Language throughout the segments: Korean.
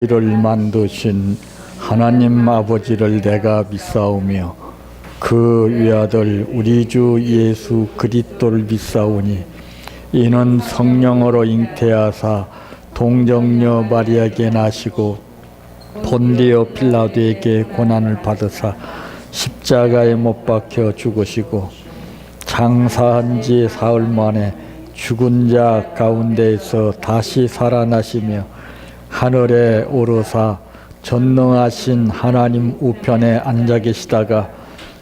이를 만드신 하나님 아버지를 내가 믿사오며 그 외아들 우리 주 예수 그리스도를 믿사오니 이는 성령으로 잉태하사 동정녀 마리아에게 나시고 본디오 빌라도에게 고난을 받으사 십자가에 못 박혀 죽으시고 장사한 지 사흘 만에 죽은 자 가운데에서 다시 살아나시며 하늘에 오르사 전능하신 하나님 우편에 앉아 계시다가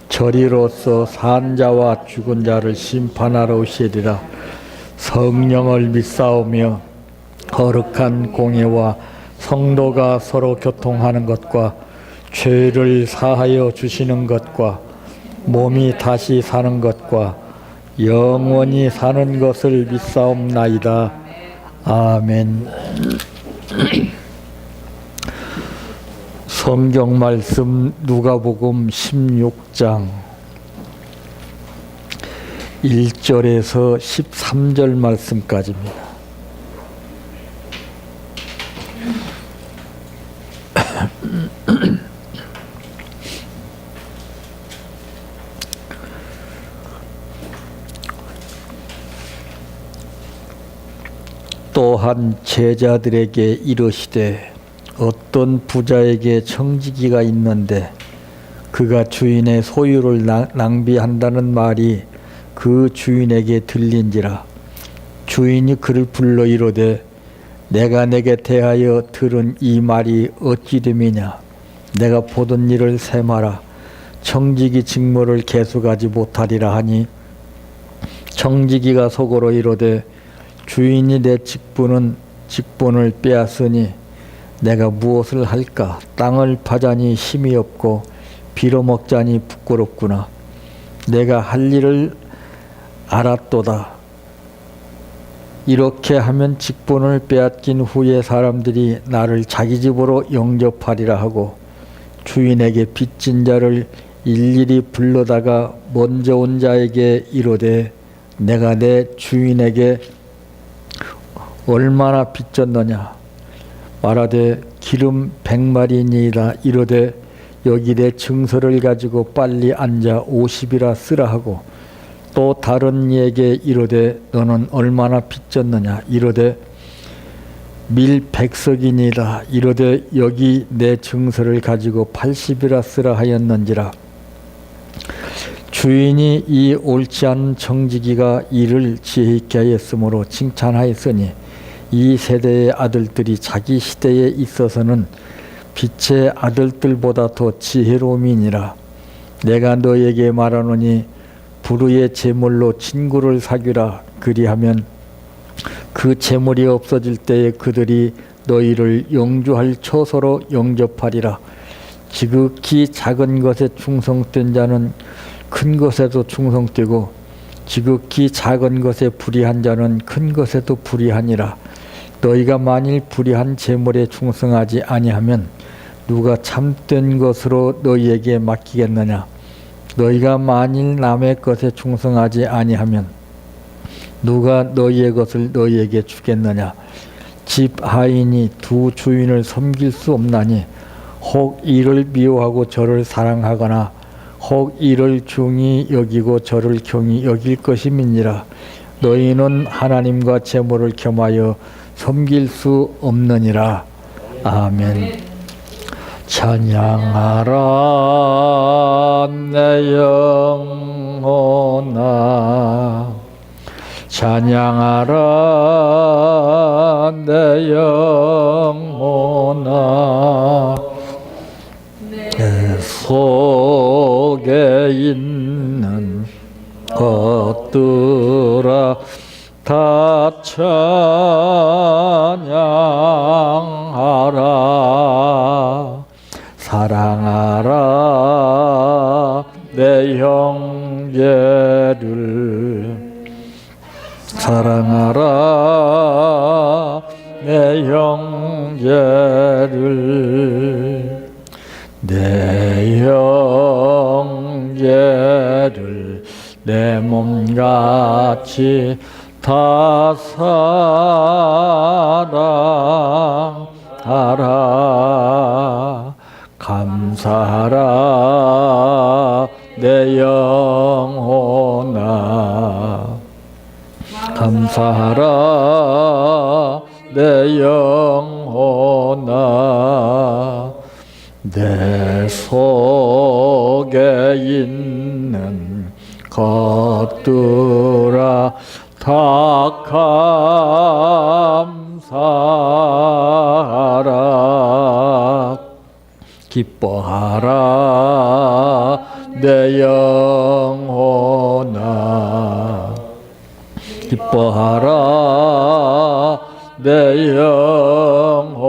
저리로서 산 자와 죽은 자를 심판하러 오시리라. 성령을 믿사오며 거룩한 공예와 성도가 서로 교통하는 것과 죄를 사하여 주시는 것과 몸이 다시 사는 것과 영원히 사는 것을 믿사옵나이다. 아멘. 성경 말씀 누가복음 16장 1절에서 13절 말씀까지입니다. 또한 제자들에게 이르시되 어떤 부자에게 청지기가 있는데 그가 주인의 소유를 낭비한다는 말이 그 주인에게 들린지라. 주인이 그를 불러 이르되 내가 내게 대하여 들은 이 말이 어찌 됨이냐. 내가 보던 일을 세마라. 청지기 직무를 계속하지 못하리라 하니 청지기가 속으로 이르되 주인이 내 직분을 빼앗으니 내가 무엇을 할까? 땅을 파자니 힘이 없고 빌어먹자니 부끄럽구나. 내가 할 일을 알았도다. 이렇게 하면 직분을 빼앗긴 후에 사람들이 나를 자기 집으로 영접하리라 하고 주인에게 빚진 자를 일일이 불러다가 먼저 온 자에게 이르되 내가 내 주인에게 얼마나 빚졌느냐. 말하되 기름 100마리니이다. 이르되 여기 내 증서를 가지고 빨리 앉아 50이라 쓰라 하고 또 다른 이에게 이르되 너는 얼마나 빚졌느냐. 이르되 밀 100석이니이다. 이르되 여기 내 증서를 가지고 80이라 쓰라 하였는지라. 주인이 이 옳지 않은 청지기가 일을 지혜 있게 하였으므로 칭찬하였으니 이 세대의 아들들이 자기 시대에 있어서는 빛의 아들들보다 더 지혜로움이니라. 내가 너에게 말하노니 불의의 재물로 친구를 사귀라. 그리하면 그 재물이 없어질 때에 그들이 너희를 영주할 처소로 영접하리라. 지극히 작은 것에 충성된 자는 큰 것에도 충성되고 지극히 작은 것에 불의한 자는 큰 것에도 불의하니라. 너희가 만일 불의한 재물에 충성하지 아니하면 누가 참된 것으로 너희에게 맡기겠느냐. 너희가 만일 남의 것에 충성하지 아니하면 누가 너희의 것을 너희에게 주겠느냐. 집 하인이 두 주인을 섬길 수 없나니 혹 이를 미워하고 저를 사랑하거나 혹 이를 중히 여기고 저를 경히 여길 것임이니라. 너희는 하나님과 재물을 겸하여 섬길 수 없느니라. 아멘. 찬양하라 내 영혼아. 찬양하라 내 영혼아. 내 속에 있는 것들아 다 찬양하라. 사랑하라 내 형제를. 사랑하라 내 형제를. 내 형제를 내 몸같이 다 사랑하라. 감사하라 내 영혼아 감사하라 내 영혼아 내 속에 있는 것들아 다 감사하라 기뻐하라 내 영혼아 기뻐하라 내 영혼아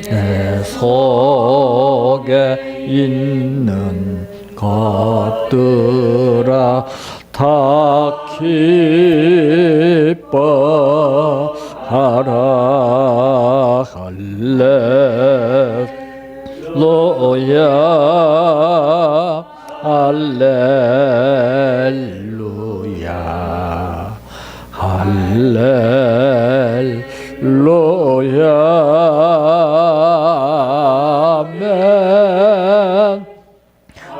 내 속에 있는 것들아 다 기뻐하라 할렐루야 할렐루야 할렐루야 아멘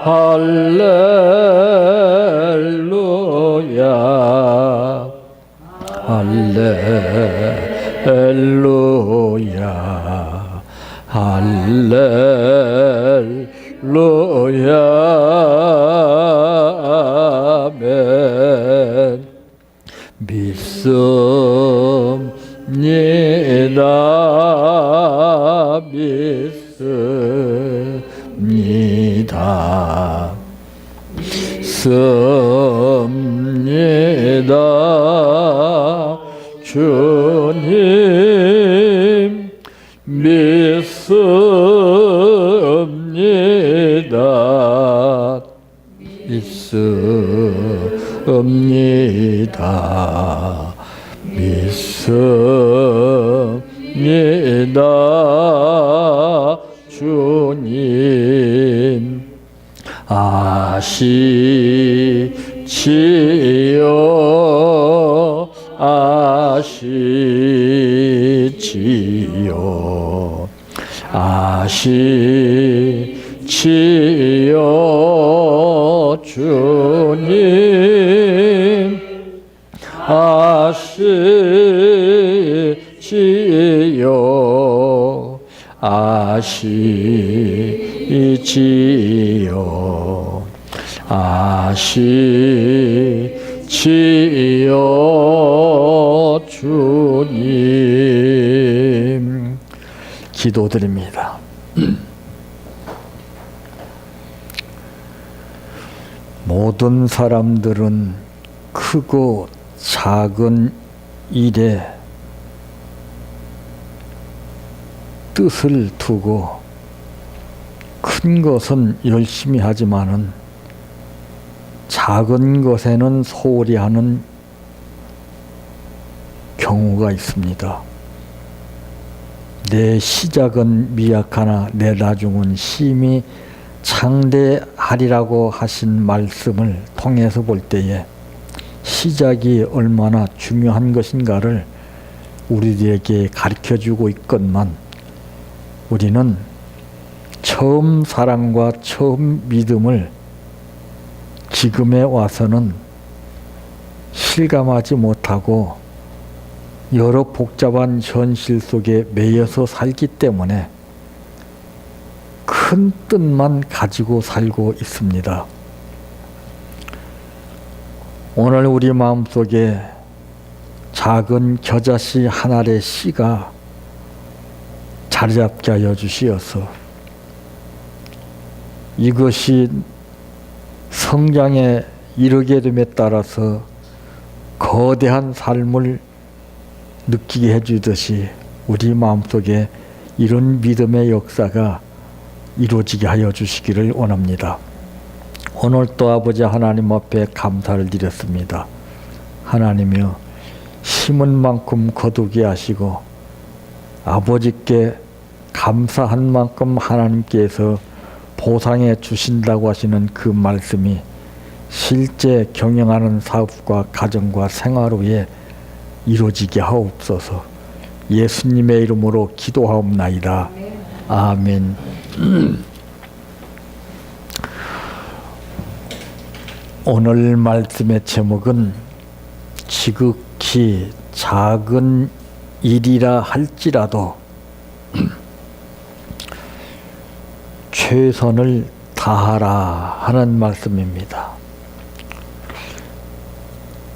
할렐루야 할렐루야 할렐루야 아멘 믿습니다 믿습니다 믿습니다 주님 믿습니다 믿습니다 믿습니다 주님 아시지요 아시지요 아시지요 주님 아시지요 아시지요 아시지요 주님 기도드립니다. 모든 사람들은 크고 작은 일에 뜻을 두고 큰 것은 열심히 하지만은 작은 것에는 소홀히 하는 경우가 있습니다. 내 시작은 미약하나 내 나중은 심히 창대하리라고 하신 말씀을 통해서 볼 때에 시작이 얼마나 중요한 것인가를 우리들에게 가르쳐주고 있건만 우리는 처음 사랑과 처음 믿음을 지금에 와서는 실감하지 못하고 여러 복잡한 현실 속에 매여서 살기 때문에 큰 뜻만 가지고 살고 있습니다. 오늘 우리 마음속에 작은 겨자씨 한 알의 씨가 자리잡게 하여 주시어서 이것이 성장에 이르게 됨에 따라서 거대한 삶을 느끼게 해주듯이 우리 마음속에 이런 믿음의 역사가 이루어지게 하여 주시기를 원합니다. 오늘 또 아버지 하나님 앞에 감사를 드렸습니다. 하나님이여 심은 만큼 거두게 하시고 아버지께 감사한 만큼 하나님께서 보상해 주신다고 하시는 그 말씀이 실제 경영하는 사업과 가정과 생활 후에 이루어지게 하옵소서. 예수님의 이름으로 기도하옵나이다. 아멘. 오늘 말씀의 제목은 지극히 작은 일이라 할지라도 최선을 다하라 하는 말씀입니다.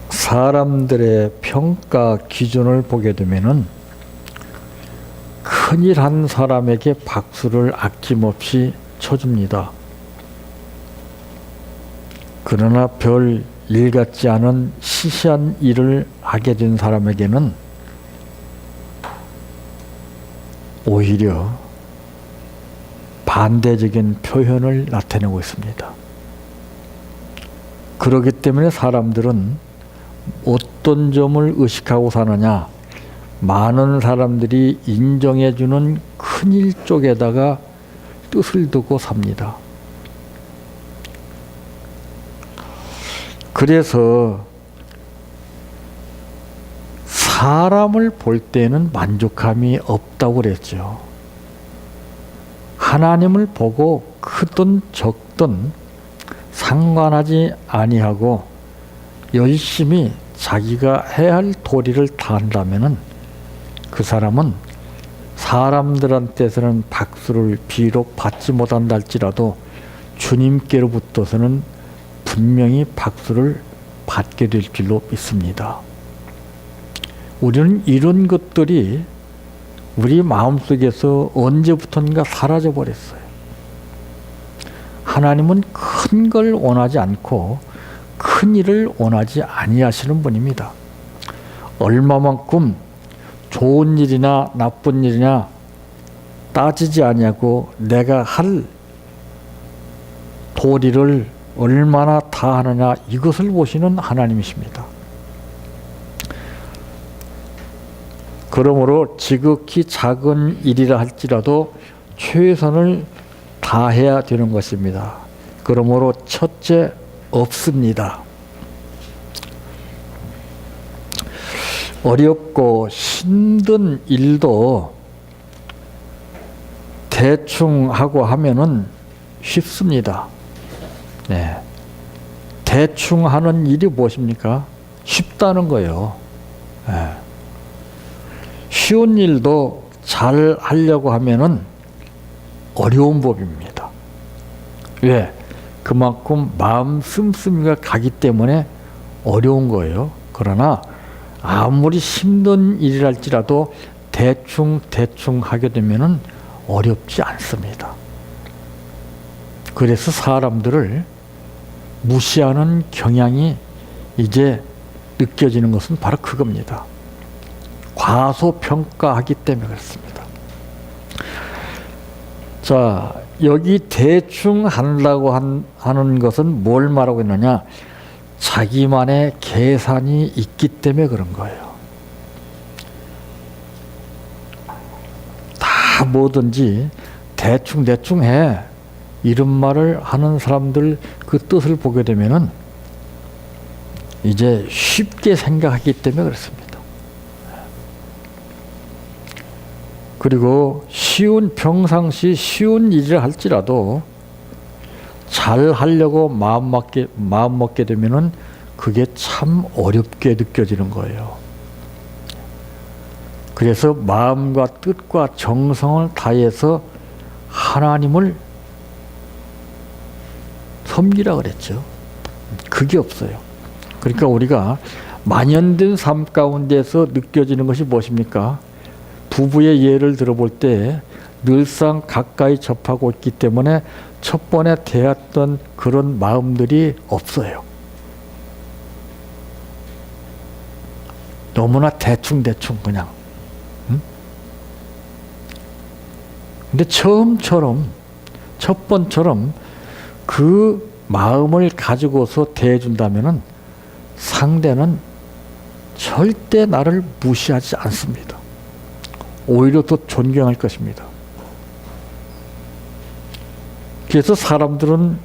사람들의 평가 기준을 보게 되면은 큰일 한 사람에게 박수를 아낌없이 쳐줍니다. 그러나 별 일 같지 않은 시시한 일을 하게 된 사람에게는 오히려 반대적인 표현을 나타내고 있습니다. 그렇기 때문에 사람들은 어떤 점을 의식하고 사느냐, 많은 사람들이 인정해주는 큰일 쪽에다가 뜻을 두고 삽니다. 그래서 사람을 볼 때는 만족함이 없다고 그랬죠. 하나님을 보고 크든 적든 상관하지 아니하고 열심히 자기가 해야 할 도리를 다한다면은 그 사람은 사람들한테서는 박수를 비록 받지 못한다 할지라도 주님께로부터서는 분명히 박수를 받게 될 줄로 믿습니다. 우리는 이런 것들이 우리 마음속에서 언제부턴가 사라져 버렸어요. 하나님은 큰 걸 원하지 않고 큰 일을 원하지 아니하시는 분입니다. 얼마만큼 좋은 일이나 나쁜 일이냐 따지지 아니하고 내가 할 도리를 얼마나 다하느냐 이것을 보시는 하나님이십니다. 그러므로 지극히 작은 일이라 할지라도 최선을 다해야 되는 것입니다. 그러므로 첫째, 없습니다. 어렵고 힘든 일도 대충 하고 하면은 쉽습니다. 네. 대충 하는 일이 무엇입니까? 쉽다는 거예요. 네. 쉬운 일도 잘 하려고 하면은 어려운 법입니다. 왜? 그만큼 마음 씀씀이가 가기 때문에 어려운 거예요. 그러나 아무리 힘든 일이랄지라도 대충 하게 되면은 어렵지 않습니다. 그래서 사람들을 무시하는 경향이 이제 느껴지는 것은 바로 그겁니다. 과소평가하기 때문에 그렇습니다. 자, 여기 대충 한다고 하는 것은 뭘 말하고 있느냐? 자기만의 계산이 있기 때문에 그런 거예요. 다 뭐든지 대충 해. 이런 말을 하는 사람들 그 뜻을 보게 되면은 이제 쉽게 생각하기 때문에 그렇습니다. 그리고 평상시 쉬운 일을 할지라도 잘 하려고 마음 먹게 되면은 그게 참 어렵게 느껴지는 거예요. 그래서 마음과 뜻과 정성을 다해서 하나님을 섬기라 그랬죠. 그게 없어요. 그러니까 우리가 만연된 삶 가운데서 느껴지는 것이 무엇입니까? 부부의 예를 들어볼 때 늘상 가까이 접하고 있기 때문에 첫 번에 대했던 그런 마음들이 없어요. 너무나 대충 그냥. 근데 첫 번처럼 그 마음을 가지고서 대해준다면은 상대는 절대 나를 무시하지 않습니다. 오히려 더 존경할 것입니다. 그래서 사람들은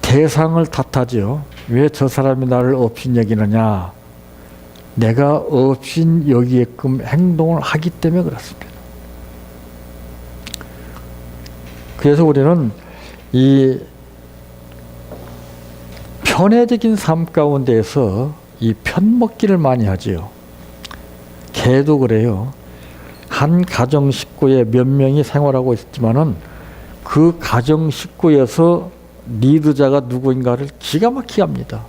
대상을 탓하지요. 왜 저 사람이 나를 업신여기느냐. 내가 없인 여기에끔 행동을 하기 때문에 그렇습니다. 그래서 우리는 이 편애적인 삶 가운데에서 이 편먹기를 많이 하지요. 개도 그래요. 한 가정 식구에 몇 명이 생활하고 있지만은 그 가정 식구에서 리드자가 누구인가를 기가 막히게 합니다.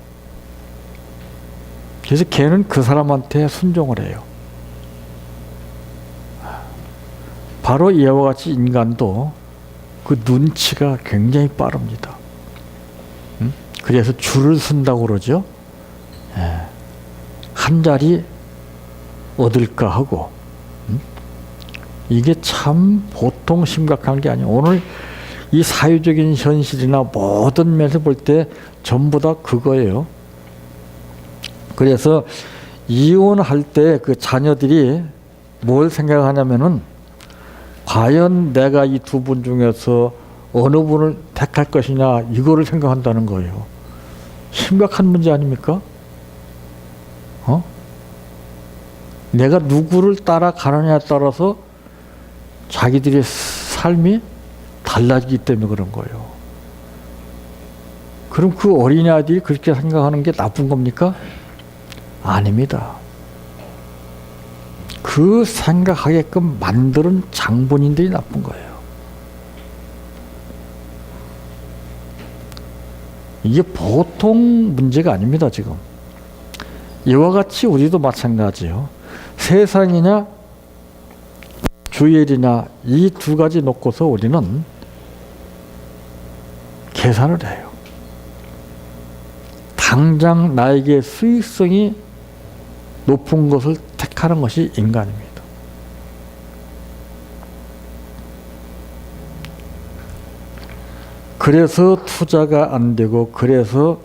그래서 개는 그 사람한테 순종을 해요. 바로 이와 같이 인간도 그 눈치가 굉장히 빠릅니다. 그래서 줄을 쓴다고 그러죠. 한 자리 얻을까 하고. 이게 참 보통 심각한 게 아니에요. 오늘 이 사회적인 현실이나 모든 면에서 볼 때 전부 다 그거예요. 그래서 이혼할 때 그 자녀들이 뭘 생각하냐면은 과연 내가 이 두 분 중에서 어느 분을 택할 것이냐 이거를 생각한다는 거예요. 심각한 문제 아닙니까? 내가 누구를 따라가느냐에 따라서 자기들의 삶이 달라지기 때문에 그런 거예요. 그럼 그 어린아이들이 그렇게 생각하는 게 나쁜 겁니까? 아닙니다. 그 생각하게끔 만드는 장본인들이 나쁜 거예요. 이게 보통 문제가 아닙니다, 지금. 이와 같이 우리도 마찬가지예요. 세상이냐 주일이냐 이 두 가지 놓고서 우리는 계산을 해요. 당장 나에게 수익성이 높은 것을 택하는 것이 인간입니다. 그래서 투자가 안 되고 그래서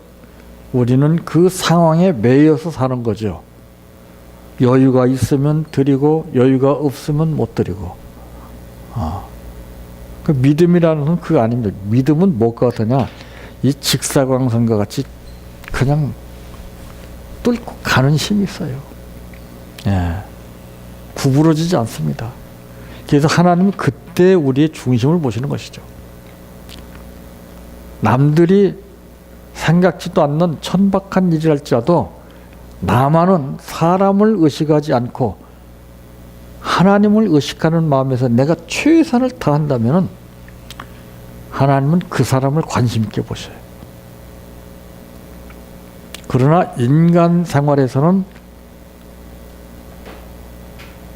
우리는 그 상황에 매여서 사는 거죠. 여유가 있으면 드리고 여유가 없으면 못 드리고. 그 믿음이라는 건 그거 아닙니다. 믿음은 뭐가 같으냐? 이 직사광선과 같이 그냥 뚫고 가는 힘이 있어요. 구부러지지 않습니다. 그래서 하나님은 그때 우리의 중심을 보시는 것이죠. 남들이 생각지도 않는 천박한 일이랄지라도 나만은 사람을 의식하지 않고 하나님을 의식하는 마음에서 내가 최선을 다한다면 하나님은 그 사람을 관심 있게 보셔요. 그러나 인간 생활에서는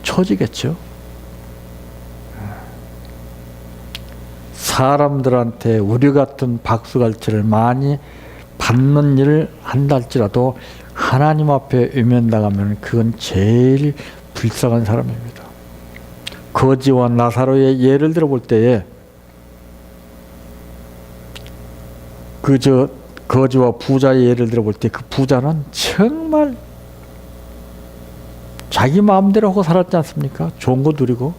처지겠죠. 사람들한테 우리 같은 박수갈채를 많이 받는 일을 한다 할지라도 하나님 앞에 외면당하면 그건 제일 불쌍한 사람입니다. 거지와 나사로의 예를 들어 볼 때에 거지와 부자의 예를 들어 볼 때 그 부자는 정말 자기 마음대로 하고 살았지 않습니까? 좋은 거 누리고.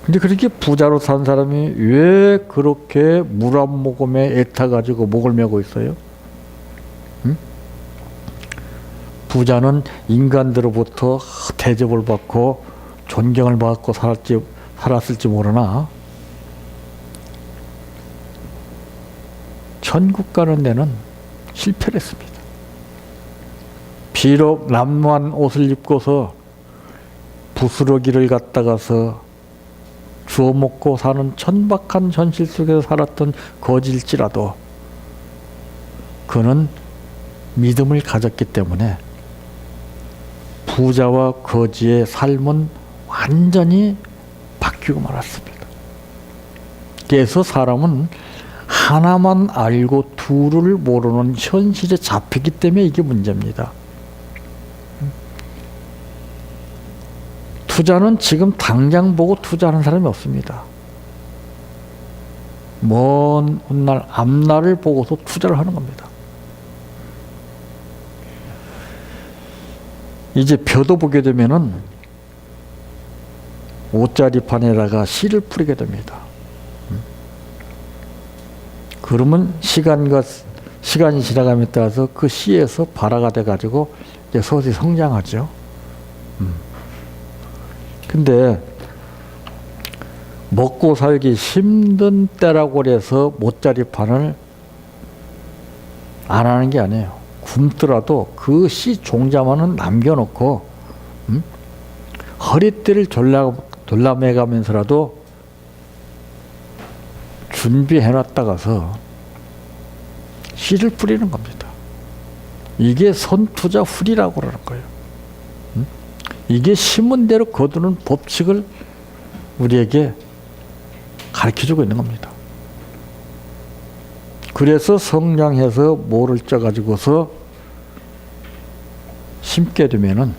근데 그렇게 부자로 산 사람이 왜 그렇게 물 한 모금에 애타가지고 목을 메고 있어요? 부자는 인간들로부터 대접을 받고 존경을 받고 살았을지 모르나 천국 가는 데는 실패를 했습니다. 비록 남루한 옷을 입고서 부스러기를 갖다가서 주워 먹고 사는 천박한 현실 속에서 살았던 거지일지라도 그는 믿음을 가졌기 때문에 부자와 거지의 삶은 완전히 바뀌고 말았습니다. 그래서 사람은 하나만 알고 둘을 모르는 현실에 잡히기 때문에 이게 문제입니다. 투자는 지금 당장 보고 투자하는 사람이 없습니다. 먼 훗날 앞날을 보고서 투자를 하는 겁니다. 이제 벼도 보게 되면은 옷자리판에다가 씨를 뿌리게 됩니다. 그러면 시간이 지나감에 따라서 그 씨에서 발화가 돼가지고 이제 서서히 성장하죠. 근데 먹고 살기 힘든 때라고 해서 못자리판을 안 하는 게 아니에요. 굶더라도 그 씨 종자만은 남겨놓고 허리띠를 졸라매가면서라도 준비해놨다가서 씨를 뿌리는 겁니다. 이게 선투자 후리라고 그러는 거예요. 이게 심은 대로 거두는 법칙을 우리에게 가르쳐주고 있는 겁니다. 그래서 성장해서 모를 쪄가지고서 심게 되면은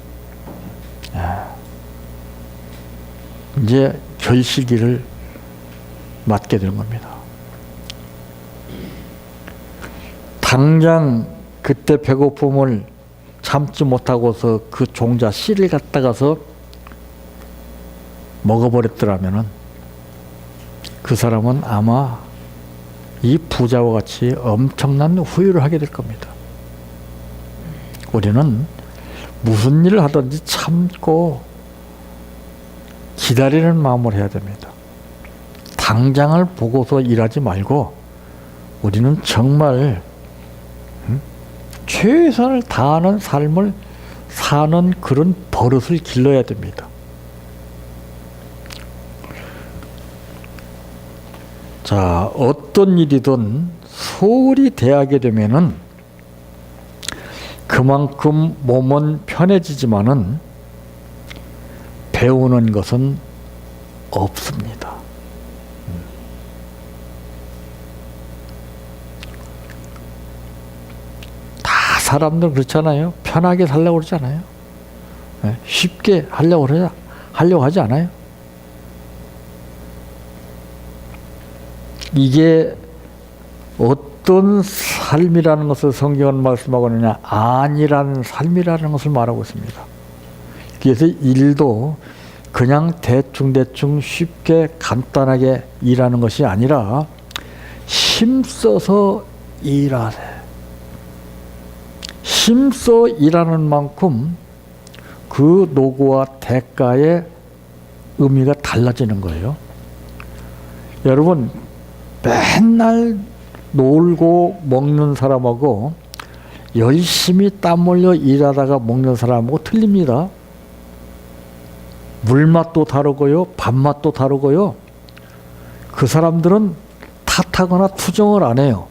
이제 결실기를 맞게 되는 겁니다. 당장 그때 배고픔을 참지 못하고서 그 종자 씨를 갖다가서 먹어버렸더라면은 그 사람은 아마 이 부자와 같이 엄청난 후회를 하게 될 겁니다. 우리는 무슨 일을 하든지 참고 기다리는 마음을 해야 됩니다. 당장을 보고서 일하지 말고 우리는 정말 최선을 다하는 삶을 사는 그런 버릇을 길러야 됩니다. 자, 어떤 일이든 소홀히 대하게 되면은 그만큼 몸은 편해지지만은 배우는 것은 없습니다. 다 사람들 그렇잖아요. 편하게 살려고 그러잖아요. 쉽게 하려고 하지 않아요. 이게 어떤 삶이라는 것을 성경은 말씀하고 있느냐? 안일한 삶이라는 것을 말하고 있습니다. 그래서 일도 그냥 대충 쉽게 간단하게 일하는 것이 아니라 힘써서 일하래. 힘써 일하는 만큼 그 노고와 대가의 의미가 달라지는 거예요. 여러분, 맨날 놀고 먹는 사람하고 열심히 땀 흘려 일하다가 먹는 사람하고 틀립니다. 물맛도 다르고요, 밥맛도 다르고요. 그 사람들은 탓하거나 투정을 안 해요.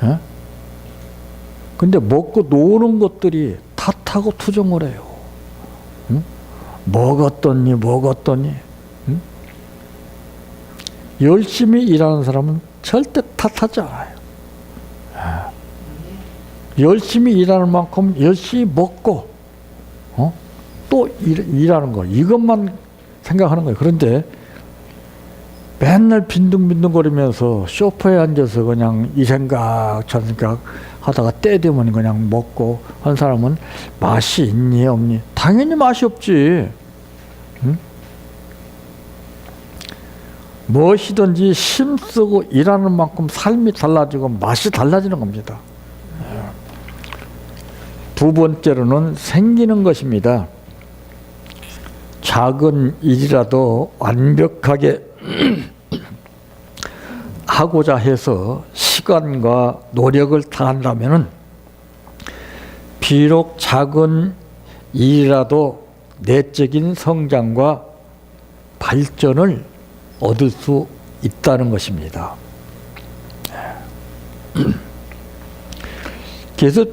예? 근데 먹고 노는 것들이 탓하고 투정을 해요. 응? 먹었더니 응? 열심히 일하는 사람은 절대 탓하지 않아요. 열심히 일하는 만큼 열심히 먹고 또 일하는 거, 이것만 생각하는 거예요. 그런데 맨날 빈둥빈둥거리면서 소파에 앉아서 그냥 이 생각 저 생각 하다가 때 되면 그냥 먹고 한 사람은 맛이 있니 없니? 당연히 맛이 없지. 응? 무엇이든지 힘쓰고 일하는 만큼 삶이 달라지고 맛이 달라지는 겁니다. 두 번째로는 생기는 것입니다. 작은 일이라도 완벽하게 하고자 해서 시간과 노력을 다한다면은 비록 작은 일이라도 내적인 성장과 발전을 얻을 수 있다는 것입니다. 그래서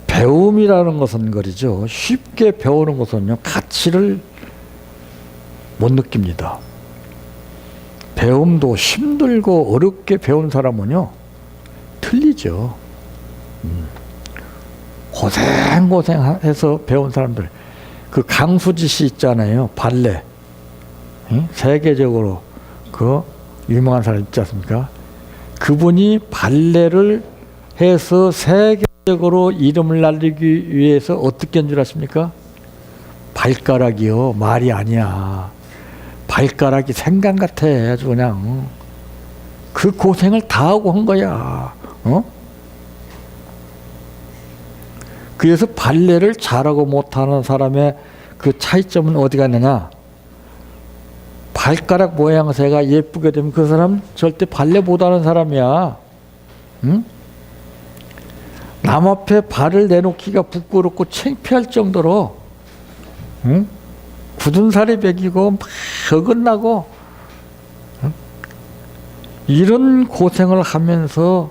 배움이라는 것은 그러죠. 쉽게 배우는 것은요, 가치를 못 느낍니다. 배움도 힘들고 어렵게 배운 사람은요, 틀리죠. 고생해서 배운 사람들. 그 강수지 씨 있잖아요. 발레. 세계적으로 그 유명한 사람 있지 않습니까? 그분이 발레를 해서 세계적으로 이름을 날리기 위해서 어떻게 한 줄 아십니까? 발가락이요. 말이 아니야. 발가락이 생강 같아. 아주 그냥. 그 고생을 다 하고 한 거야. 그래서 발레를 잘하고 못하는 사람의 그 차이점은 어디가 있느냐? 발가락 모양새가 예쁘게 되면 그 사람 절대 발레 못하는 사람이야. 응? 남 앞에 발을 내놓기가 부끄럽고 창피할 정도로, 응? 굳은 살이 배기고 막 어긋나고, 응? 이런 고생을 하면서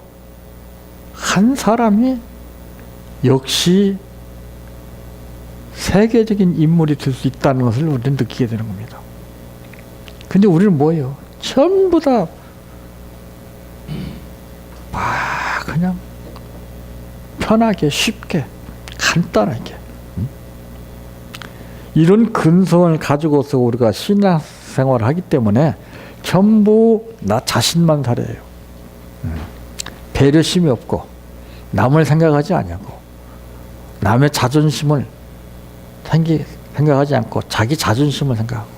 한 사람이 역시 세계적인 인물이 될 수 있다는 것을 우리는 느끼게 되는 겁니다. 근데 우리는 뭐예요? 전부 다 그냥 편하게 쉽게 간단하게 이런 근성을 가지고서 우리가 신앙생활을 하기 때문에 전부 나 자신만 살아요. 배려심이 없고 남을 생각하지 않고 남의 자존심을 생각하지 않고 자기 자존심을 생각하고.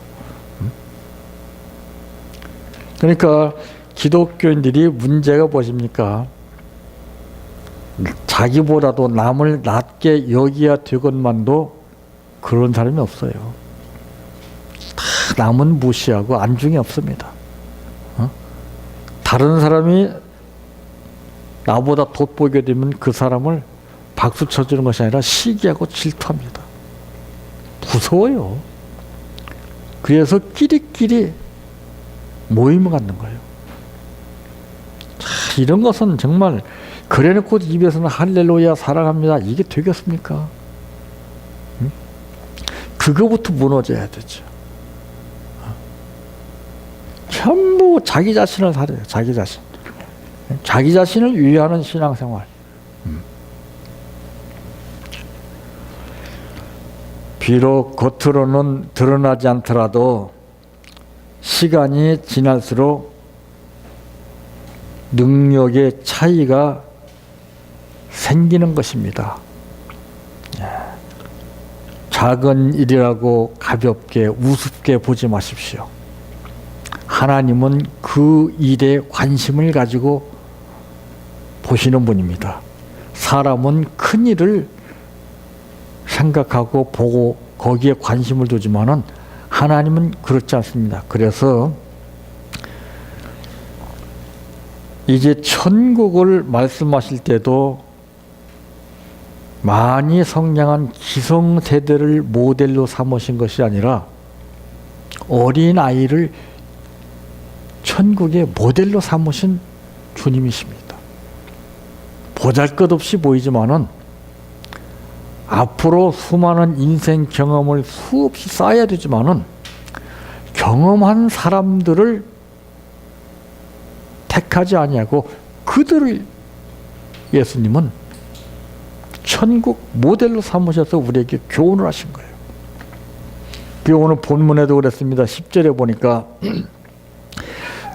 그러니까 기독교인들이 문제가 무엇입니까? 자기보다도 남을 낮게 여기야 되건만도 그런 사람이 없어요. 다 남은 무시하고 안중이 없습니다. 다른 사람이 나보다 돋보이게 되면 그 사람을 박수 쳐주는 것이 아니라 시기하고 질투합니다. 무서워요. 그래서 끼리끼리 모임을 갖는 거예요. 자, 이런 것은 정말 그래놓고 입에서는 할렐루야 사랑합니다. 이게 되겠습니까? 응? 그거부터 무너져야 되죠. 전부 자기 자신을 살아요. 자기 자신. 자기 자신을 위하는 신앙생활. 비록 겉으로는 드러나지 않더라도 시간이 지날수록 능력의 차이가 생기는 것입니다. 작은 일이라고 가볍게 우습게 보지 마십시오. 하나님은 그 일에 관심을 가지고 보시는 분입니다. 사람은 큰 일을 생각하고 보고 거기에 관심을 두지만은 하나님은 그렇지 않습니다. 그래서 이제 천국을 말씀하실 때도 많이 성장한 기성세대를 모델로 삼으신 것이 아니라 어린 아이를 천국의 모델로 삼으신 주님이십니다. 보잘것없이 보이지만은 앞으로 수많은 인생 경험을 수없이 쌓아야 되지만은 경험한 사람들을 택하지 아니하고 그들을 예수님은 천국 모델로 삼으셔서 우리에게 교훈을 하신 거예요. 그 오늘 본문에도 그랬습니다. 10절에 보니까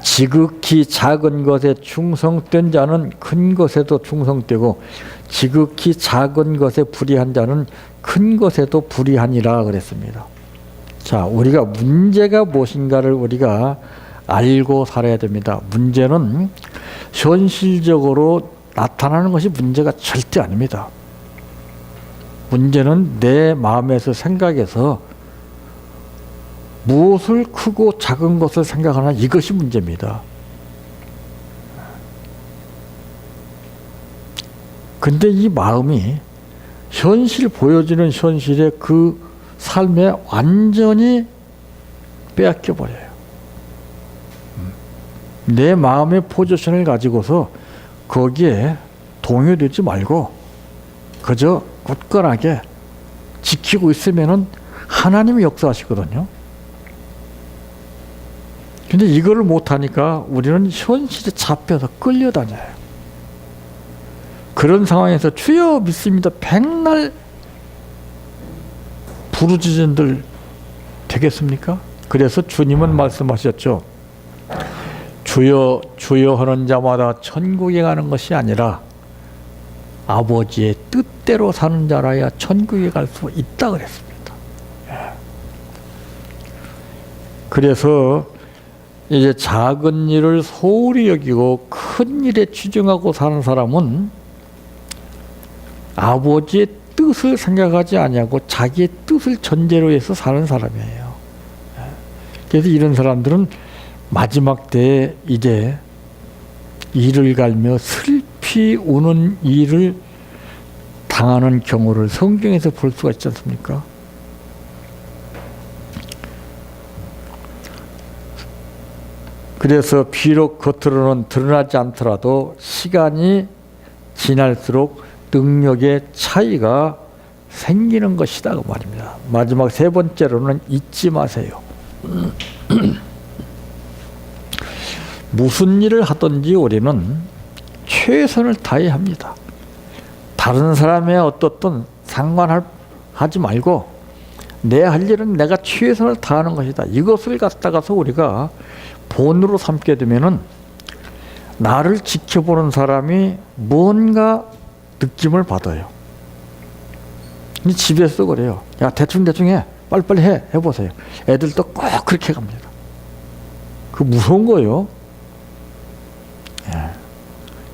지극히 작은 것에 충성된 자는 큰 것에도 충성되고 지극히 작은 것에 불의한 자는 큰 것에도 불의하니라 그랬습니다. 자, 우리가 문제가 무엇인가를 우리가 알고 살아야 됩니다. 문제는 현실적으로 나타나는 것이 문제가 절대 아닙니다. 문제는 내 마음에서 생각해서 무엇을 크고 작은 것을 생각하나 이것이 문제입니다. 근데 이 마음이 현실 보여지는 현실의 그 삶에 완전히 빼앗겨 버려요. 내 마음의 포지션을 가지고서 거기에 동요되지 말고 그저 굳건하게 지키고 있으면은 하나님이 역사하시거든요. 근데 이거를 못하니까 우리는 현실에 잡혀서 끌려다녀요. 그런 상황에서 주여 믿습니다. 백날 부르짖은들 되겠습니까? 그래서 주님은 말씀하셨죠. 주여 주여 하는 자마다 천국에 가는 것이 아니라 아버지의 뜻대로 사는 자라야 천국에 갈 수 있다 그랬습니다. 그래서 이제 작은 일을 소홀히 여기고 큰 일에 치중하고 사는 사람은 아버지의 뜻을 생각하지 아니하고 자기의 뜻을 전제로 해서 사는 사람이에요. 그래서 이런 사람들은 마지막 때에 이제 이를 갈며 슬피 우는 일을 당하는 경우를 성경에서 볼 수가 있지 않습니까? 그래서 비록 겉으로는 드러나지 않더라도 시간이 지날수록 능력의 차이가 생기는 것이다 그 말입니다. 마지막 세 번째로는 잊지 마세요. 무슨 일을 하든지 우리는 최선을 다해야 합니다. 다른 사람의 어떻든 상관하지 말고 내 할 일은 내가 최선을 다하는 것이다. 이것을 갖다가서 우리가 본으로 삼게 되면은 나를 지켜보는 사람이 뭔가 느낌을 받아요. 집에서 그래요. 야, 대충 해. 빨리빨리 해보세요. 애들도 꼭 그렇게 갑니다. 그 무서운 거예요. 예.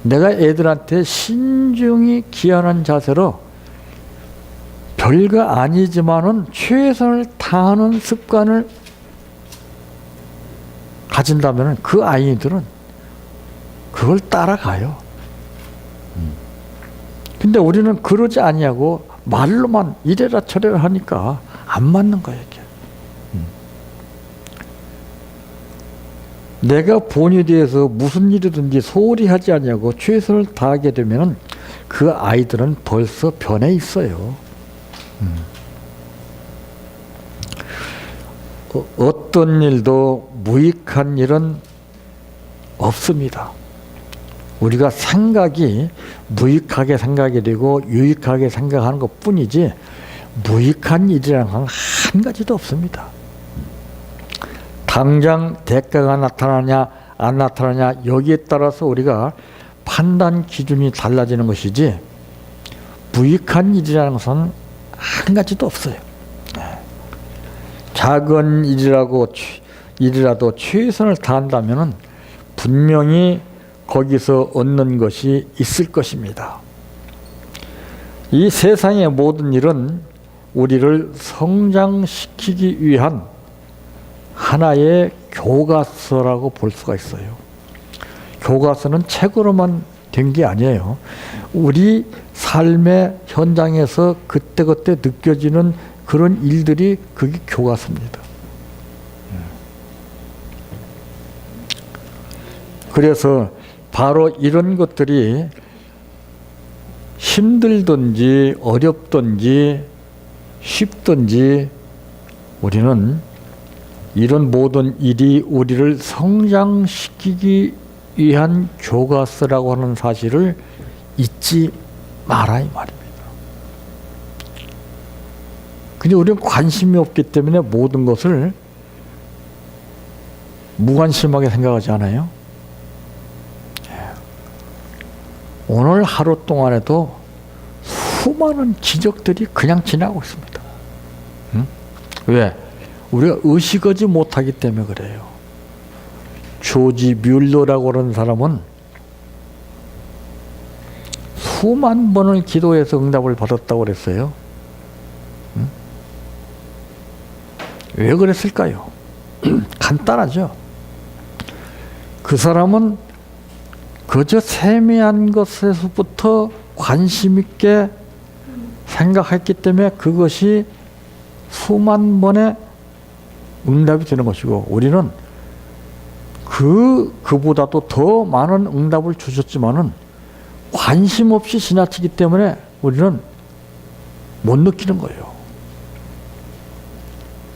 내가 애들한테 신중히 기하는 자세로 별거 아니지만은 최선을 다하는 습관을 가진다면 그 아이들은 그걸 따라가요. 근데 우리는 그러지 아니하고 말로만 이래라 저래라 하니까 안 맞는 거예요, 이게. 내가 본에 대해서 무슨 일이든지 소홀히 하지 아니하고 최선을 다하게 되면 그 아이들은 벌써 변해 있어요. 어떤 일도 무익한 일은 없습니다. 우리가 생각이 무익하게 생각이 되고 유익하게 생각하는 것 뿐이지 무익한 일이라는 건 한 가지도 없습니다. 당장 대가가 나타나냐 안 나타나냐 여기에 따라서 우리가 판단 기준이 달라지는 것이지 무익한 일이라는 것은 한 가지도 없어요. 작은 일이라도 최선을 다한다면 분명히 거기서 얻는 것이 있을 것입니다. 이 세상의 모든 일은 우리를 성장시키기 위한 하나의 교과서라고 볼 수가 있어요. 교과서는 책으로만 된 게 아니에요. 우리 삶의 현장에서 그때그때 느껴지는 그런 일들이 그게 교과서입니다. 그래서 바로 이런 것들이 힘들든지 어렵든지 쉽든지 우리는 이런 모든 일이 우리를 성장시키기 위한 교과서라고 하는 사실을 잊지 마라 이 말입니다. 근데 우리는 관심이 없기 때문에 모든 것을 무관심하게 생각하지 않아요? 오늘 하루 동안에도 수많은 기적들이 그냥 지나고 있습니다. 응? 왜? 우리가 의식하지 못하기 때문에 그래요. 조지 뮬러라고 하는 사람은 수만 번을 기도해서 응답을 받았다고 그랬어요. 응? 왜 그랬을까요? 간단하죠. 그 사람은 그저 세미한 것에서부터 관심 있게 생각했기 때문에 그것이 수만 번의 응답이 되는 것이고 우리는 그보다도 더 많은 응답을 주셨지만은 관심 없이 지나치기 때문에 우리는 못 느끼는 거예요.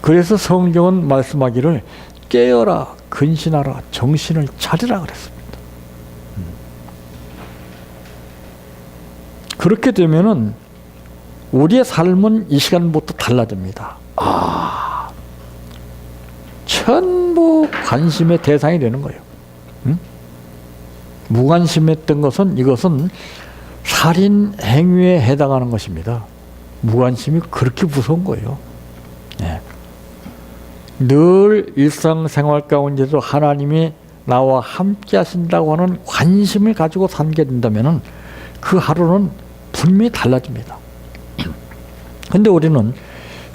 그래서 성경은 말씀하기를 깨어라, 근신하라, 정신을 차리라 그랬습니다. 그렇게 되면은 우리의 삶은 이 시간부터 달라집니다. 전부 관심의 대상이 되는 거예요. 응? 무관심했던 것은 이것은 살인 행위에 해당하는 것입니다. 무관심이 그렇게 무서운 거예요. 네. 늘 일상생활 가운데도 하나님이 나와 함께 하신다고 하는 관심을 가지고 살게 된다면 그 하루는 분명히 달라집니다. 근데 우리는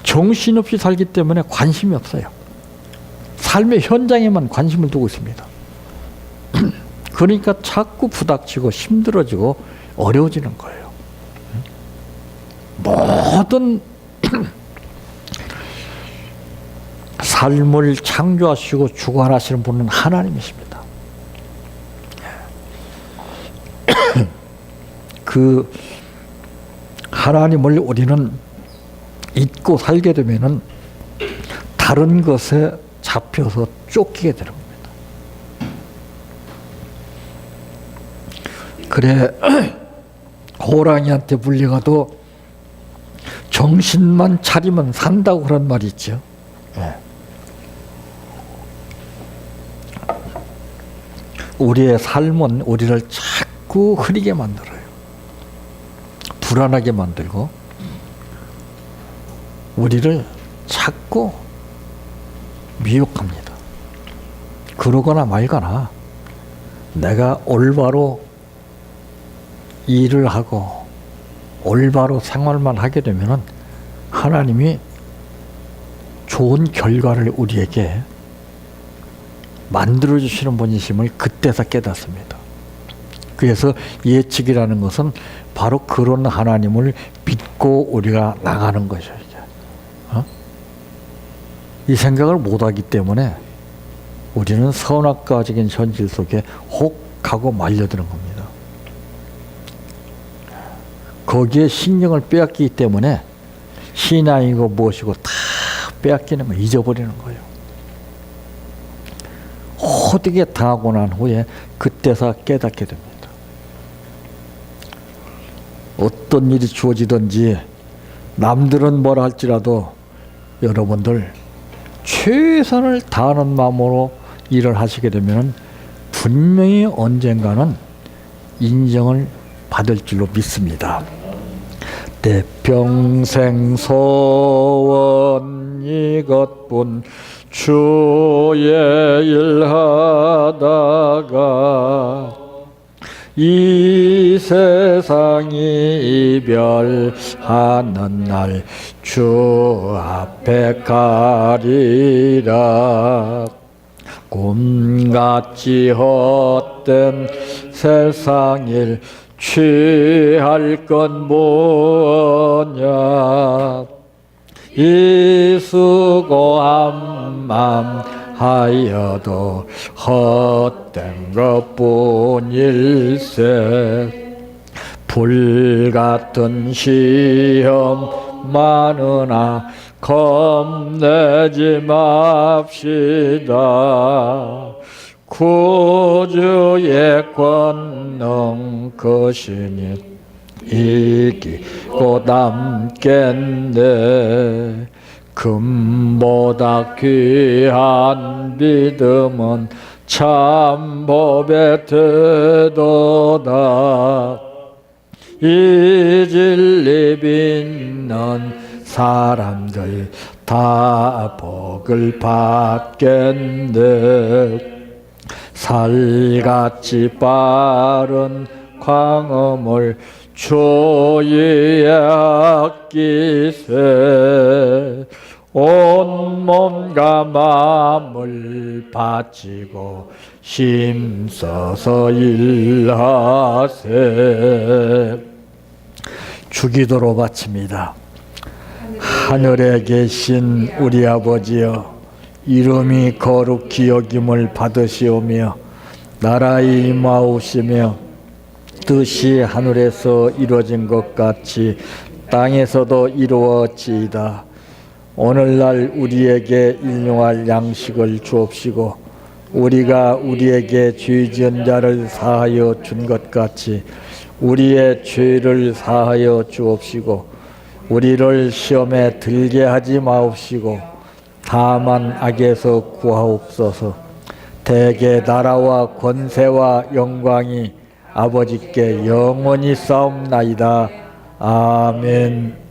정신없이 살기 때문에 관심이 없어요. 삶의 현장에만 관심을 두고 있습니다. 그러니까 자꾸 부닥치고 힘들어지고 어려워지는 거예요. 모든 삶을 창조하시고 주관하시는 분은 하나님이십니다. 그 하나님을 우리는 잊고 살게 되면은 다른 것에 잡혀서 쫓기게 되는 겁니다. 그래 호랑이한테 물려가도 정신만 차리면 산다고 그런 말이 있죠. 우리의 삶은 우리를 자꾸 흐리게 만들어요. 불안하게 만들고 우리를 자꾸 미혹합니다. 그러거나 말거나 내가 올바로 일을 하고 올바로 생활만 하게 되면은 하나님이 좋은 결과를 우리에게 만들어주시는 분이심을 그때서 깨닫습니다. 그래서 예측이라는 것은 바로 그런 하나님을 믿고 우리가 나가는 것이죠. 이 생각을 못하기 때문에 우리는 선악과적인 현실 속에 혹하고 말려드는 겁니다. 거기에 신경을 빼앗기기 때문에 신앙이고 무엇이고 다 빼앗기는 거예요. 잊어버리는 거예요. 호되게 당하고 난 후에 그때서 깨닫게 됩니다. 어떤 일이 주어지든지 남들은 뭐라 할지라도 여러분들 최선을 다하는 마음으로 일을 하시게 되면 분명히 언젠가는 인정을 받을 줄로 믿습니다. 내 평생 소원 이것뿐 주의 일하다가 이 세상이 이별하는 날 주 앞에 가리라. 꿈같이 헛된 세상일 취할 건 뭐냐. 이 수고한 맘 하여도 헛된 것뿐일세. 불같은 시험 많으나 겁내지 맙시다. 구주의 권능 크시니 이기고 남겠네. 금보다 귀한 믿음은 참 법에 되도다. 이 진리 믿는 사람들 다 복을 받겠네. 살같이 빠른 광음을 주의에 아끼세. 온몸과 마음을 바치고 힘써서 일하세. 주기도로 바칩니다. 하늘에 계신 우리 아버지여, 이름이 거룩히 여김을 받으시오며 나라의 임하오시며 뜻이 하늘에서 이루어진 것 같이 땅에서도 이루어지이다. 오늘날 우리에게 일용할 양식을 주옵시고 우리가 우리에게 죄 지은 자를 사하여 준 것 같이 우리의 죄를 사하여 주옵시고 우리를 시험에 들게 하지 마옵시고 다만 악에서 구하옵소서. 대개 나라와 권세와 영광이 아버지께 영원히 싸움나이다. 아멘.